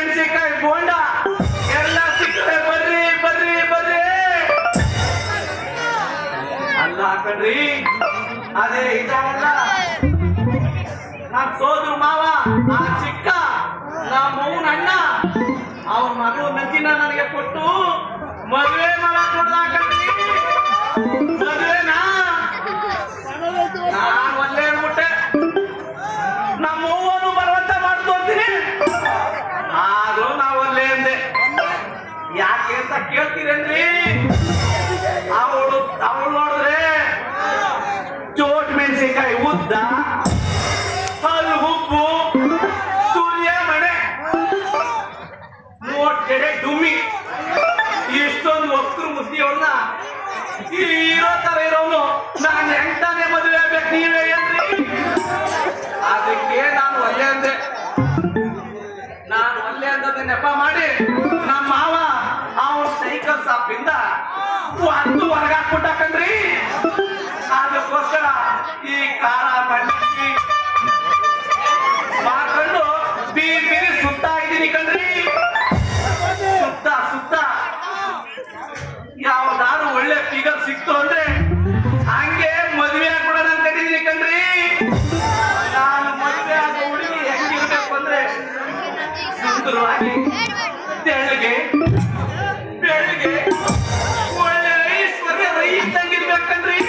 ಮೆಣಸಿನಕಾಯಿ ಬೋಂಡ ಎಲ್ಲ ಸಿಗ್ತದೆ, ಬರ್ರಿ ಬರ್ರಿ ಬರ್ರಿ. ಅಲ್ಲ ಕಣ್ರಿ, ಅದೇ ಇದಲ್ಲ ನನ್ ಸೋದ್ರು ಮಾವ, ಆ ಚಿಕ್ಕ ನಮ್ಮವ್ವನ ಅಣ್ಣ, ಅವ್ರ ಮಗಳು ನಂಜಿನ ನನಗೆ ಕೊಟ್ಟು ಮದುವೆ ಮಾಡಕ್ ನೋಡ್ದಾಕಂಡ್ರಿ. ಮದುವೆನಾ ನಾನ್ ಒಲ್ಲೆ ಹೇಳ್ಬಿಟ್ಟೆ. ನಮ್ಮ ಅವ್ವನು ಬರುವಂತ ಮಾಡ್ತು ಅಂತೀನಿ, ಆದ್ರೂ ನಾವ್ ಒಲ್ಲೆ ಅಂದೆ. ಯಾಕೆ ಅಂತ ಕೇಳ್ತೀರೇನ್ರಿ? ಅವಳು ನೋಡಿದ್ರೆ ಚೋಟ್ ಮೆಣಸಿನಕಾಯಿ ಉದ್ದ, ಹಲ್ಲು ಉಪ್ಪು, ಸೂರ್ಯ ಮಣೆ, ಮೂವತ್ತು ಜಡೆ ಡುಮ್ಮಿ, ಇಷ್ಟೊಂದು ಒಕ್ಕರು ಮುಸ್ಲಿಯವ್ರನ್ನ ಇರೋ ತರ ಇರೋನು ನಾನು ಹೆಂಗ್ತಾನೆ ಮದುವೆ ಆಗ್ಬೇಕು ನೀವೇ ಏನ್ರಿ? ಅದಕ್ಕೆ ನಾನು ಒಲ್ಲೆ ಅಂದೆ. ನಾನು ಒಲ್ಲೆ ಅಂದದೆ ನೆಪ ಮಾಡಿ ನಮ್ಮ ಮಾವ ಅವನ ಸೈಕಲ್ ಶಾಪಿಂದ ಒಂದು ಹೊರಗಾಕ್ಬಿಟ್ಟ ಕಣ್ರಿ. ಅದಕ್ಕೋಸ್ಕರ ಈ ಖಾರ ಮಂಡಿ ಮಾಡ್ಕೊಂಡು ಬೀರಿ ಸುತ್ತಾ ಇದ್ದೀನಿ ಕಣ್ರಿ. ಸುತ್ತ ಯಾವ್ದಾದ್ರು ಒಳ್ಳೆ ಫಿಗರ್ ಸಿಕ್ತು ಅಂದ್ರೆ ಹಂಗೆ ಮದುವೆ ಆಗ್ಬಿಡೋಣ ಅಂತ ಕಟ್ಟಿದೀನಿ ಕಣ್ರಿ. ನಾನು ಮದುವೆ ಆಗೋ ಹುಡುಗಿ ಹೆಂಗಿರ್ಬೇಕು ಅಂದ್ರೆ ಸುಂದರವಾಗಿ, ತೆಳ್ಳಗೆ, ಬೆಳ್ಳಗೆ, ಒಳ್ಳೆ ಐಶ್ವರ್ಯ ರೈತಂಗಿರ್ಬೇಕನ್ರಿ.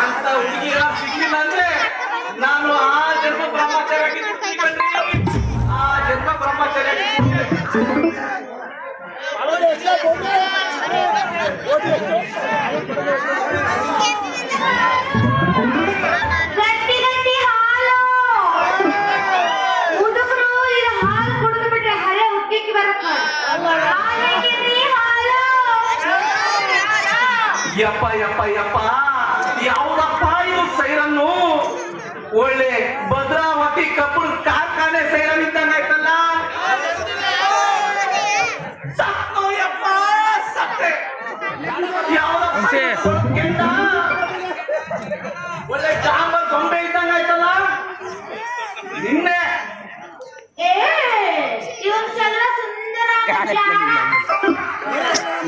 ಅಂತ ಹುಡುಗಿ ಸಿಗ್ಲಿಲ್ಲ ಅಂದ್ರೆ ನಾನು ಆ ಜನ್ಮ ಬ್ರಹ್ಮಚಾರಿ ಕಣ್ರಿ. ಆ ಜನ್ಮ ಬ್ರಹ್ಮಚಾರಿ ಗಟ್ಟಿ ಹಾಲು ಹುಡುಗರು ಇದು ಹಾಲು ಕುಡಿದು ಬಿಟ್ರೆ ಹಳೆ ಹುಟ್ಟಿಗೆ ಬರುತ್ತೆ. ಯಪ್ಪ ಯಪ್ಪ ಯಪ್ಪ, ಯಾವ್ದಪ್ಪ ಇದು ಸೈರನ್ನು? ಒಳ್ಳೆ ಭದ್ರಾವತಿ ಕಬ್ಬು ಕಾರ್ಖಾನೆ ಸೈರನ್ ಇದ್ದಂಗ ಆಯ್ತಲ್ಲ. ಸತ್ತು ಯಪ್ಪ ಸತ್ತೆ. ಯಾವ್ದಪ್ಪ ಕೆಂಡ? ಒಳ್ಳೆ ಡಾಂಬರ್ ಗೊಂಬೆ ಇದ್ದಂಗ ಆಯ್ತಲ್ಲ. ನಿನ್ನೆ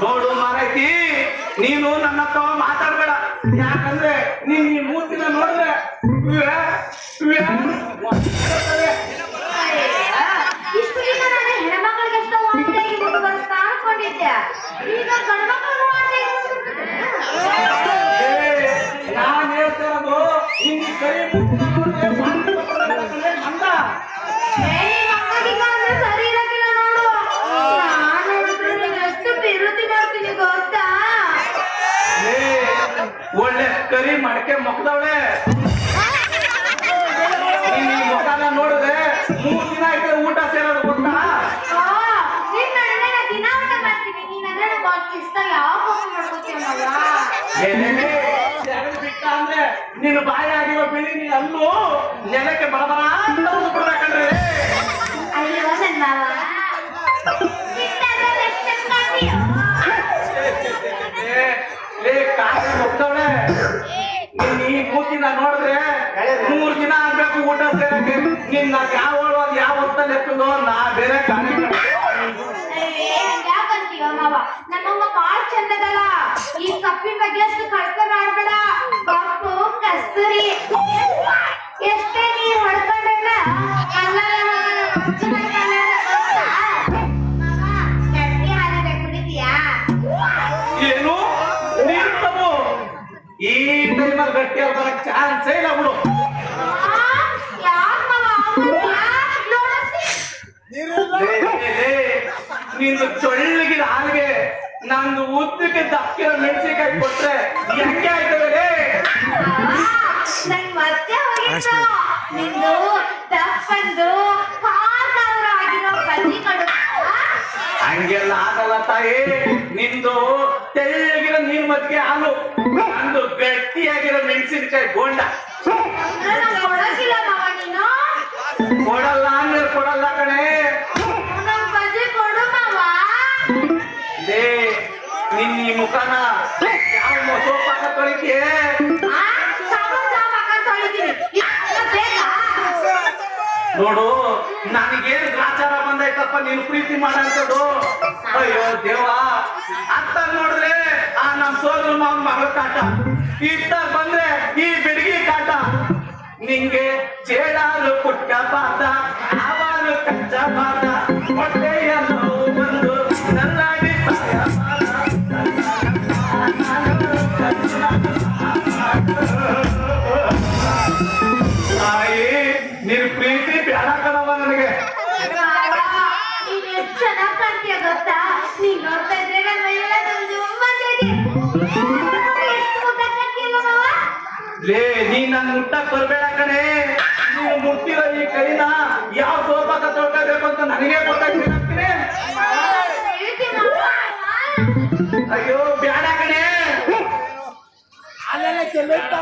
ನೋಡು ಮಾರೈತಿ, ನೀನು ನನ್ನ ಹತ್ರ ಮಾತಾಡ್ಬೇಡ. ಯಾಕಂದ್ರೆ ನೀನ್ ಈ ಮೂರ್ತಿನ ನೋಡಿದ್ರೆ ಹೆಣ್ಮಕ್ಳಿಗೆ ಎಷ್ಟೋ ವಾಂತಿಯಾಗಿ ಮುಂದೆ ಬರುತ್ತಾ ಅನ್ಕೊಂಡಿದ್ದೆ. ಈಗ ಗಂಡ್ಮಕ್ಳಿಗೂ ನಾನ್ ಹೇಳ್ತಿರೋದು ಹಿಂಗೆ ಕೈ ಸರಿ ಇರಕ್ಕಿಲ್ಲ ನೋಡು. ನಾನು ನೋಡಿದ್ರೆ ಎಷ್ಟು ಬಿರುತಿ ಮಾಡ್ತೀನಿ ಗೊತ್ತಾ? ಒಳ್ಳೆ ಕರಿ ಮಡಕೆ ಮೊಕ್ಕದವಳೆ. ನೀನ್ ಈ ಮುಖನ ನೋಡಿದ್ರೆ 3 ದಿನ ಆಯ್ತು ಊಟ ಸೇರೋದು ಗೊತ್ತಾ? ನಿನ್ನ ದಿನ ಊಟ ಮಾಡ್ತೀನಿ. ನೀನಂದ್ರೆ ನಂಗೆ ಅಷ್ಟು ಇಷ್ಟ. ಯಾವ ಮಾಡ್ಕೋತೀವಿ ಬಿಟ್ಟ ಅಂದ್ರೆ ನೀನು ಬಾಯಿ ಆಗಿರೋ ಬೆಳಿ ನೀ ಅಲ್ಲೂ ನೆಲಕ್ಕೆ ಬರಬರ ಅಂತ ಬಿಡ್ಬೇಕಂದ್ರೆ. ಅಯ್ಯೋ ನನ್ನ ಮಾವ ಹೋಗ್ತವಳೆ. ನೀನ್ ಈ ಮೂತಿನ ನೋಡಿದ್ರೆ 3 ದಿನ ಆಗ್ಬೇಕು ಊಟ ಸೇರಕ್ಕೆ. ನಿನ್ನ ಯಾವ ಯಾವ ಹೊತ್ತಲ್ಲಿ ಎತ್ತದೋ ನಾ ಬೇರೆ ಕಾರ್ಯಕ್ರಮ. ಯಾಕಂತೀವ ಮಾವ? ನಮ್ಮಮ್ಮ ಬಾಳ್ ಚಂದದಲ್ಲ. ಈ ಕಪ್ಪಿನ ಬಗ್ಗೆ ಅಷ್ಟು ಕಳ್ತನ ಮಾಡ್ಬೇಡ. ಕಪ್ಪು ಕಸ್ತೂರಿ ಎಷ್ಟೇ ನೀ ಹೊಡ್ಕೊಂಡ್ರಲ್ಲ ಗಟ್ಟಿ ಹಾಲಿಗೆ ಕುಡಿತೀಯಾ? ಏನು ನೀರು ತಗೋ. ಈ ಟೈಮಲ್ಲಿ ಗಟ್ಟಿಯಾಗಿ ಬರಕ್ ಚಾನ್ಸೇ ಇಲ್ಲ ಬಿಡು. ನಿಂದು ಚೊಳ್ಳಗಿದ ಹಾಲಿಗೆ ನಂದು ಉದ್ದಕ್ಕೆ ದಕ್ಕಿರೋ ಮೆಣಸಿನಕಾಯಿ ಕೊಟ್ರೆ ಹೆಂಗೆ ಆಯ್ತದೆ? ನಂಗೆ ಮತ್ತೆ ಹೋಗಿತ್ತು ನಿಂದು ದಪ್ಪಂದು ಕಾರ್ ಆಗಿರೋ ಬಜ್ಜಿ ಕಡು. ಹಂಗೆಲ್ಲ ಆಗಲ್ಲ ತಾಯಿ. ನಿಂದು ತೆಳ್ಳಗಿರೋ ನೀರ್ ಮಜ್ಜಿಗೆ ಹಾಲು, ನಂದು ಗಟ್ಟಿಯಾಗಿರೋ ಮೆಣಸಿನಕಾಯಿ ಬೋಂಡ. ಕೊಡೋಕಿಲ್ಲ ಮಾವ ನೀನು? ಕೊಡಲ್ಲ ಅಂದ್ರೆ ಕೊಡಲ್ಲ ಕಣೆ. ಬಜ್ಜಿ ಕೊಡು ಮಾವ. ನಿನ್ನ ಈ ಮುಖನ ಯಾವ ಸೋಪಾಕ ತೊಳಿತೀಯ? ನೋಡು ನನಗೇನು ಗ್ರಾಚಾರ ಬಂದೈತಪ್ಪ ನೀನು ಪ್ರೀತಿ ಮಾಡಂತದ್ದು. ಅಯ್ಯೋ ದೇವ, ಅತ್ತ ನೋಡಿದ್ರೆ ಆ ನಮ್ ಸೋದರ ಮಾವನ ಮಗಳ ಕಾಟ, ಇತ್ತ ಬಂದ್ರೆ ಈ ಬೆಡಗಿ ಕಾಟ. ನಿಂಗೆ ಚೇಡಾರು ಪುಟ್ಟ ಪಾತ, ಆವಾರು ಕಚ್ಚ ಪಾತ, ಹೊಟ್ಟೆಯ ನೋವು ಬಂದು ನಲ್ಲಾಡಿ ಸಾಯ ತಾಯಿ, ನಿನ್ ಪ್ರೀತಿ ಬೇಡ ಕಣವ ನನಗೆ. ನೀನ್ ಎಷ್ಟ್ ಚೆನ್ನಾಗ್ ಕಾಣ್ತೀಯ ಗೊತ್ತಾ? ನೀನ್ ನೋಡ್ತಾ ಇದ್ರೆ ನನ್ನ ಮೈಯೆಲ್ಲ ಜುಮ್ಮಂತೈತಿ. ಎಷ್ಟು ಮುದ್ದಾಗ್ತಿಲ್ವ ಮಾವ? ಲೇ, ನೀ ನನ್ ಮುಟ್ಟಕ್ ಬರ್ಬೇಡ ಕಣೆ. ನೀನು ಮುಟ್ಟಿರೋ ಈ ಕೈನ ಯಾವ ಸೋಪಾಕ ತೊಳ್ಕೋಬೇಕು ಅಂತ ನನಗೆ ಗೊತ್ತಾಗ್ತೀನಿ. ಪ್ರೀತಿ ಮಾವ. ಅಯ್ಯೋ ಬೇಡ ಕಣೆ. ಅಲ್ಲೆಲ್ಲ ಚೆಲ್ಲುತ್ತಾ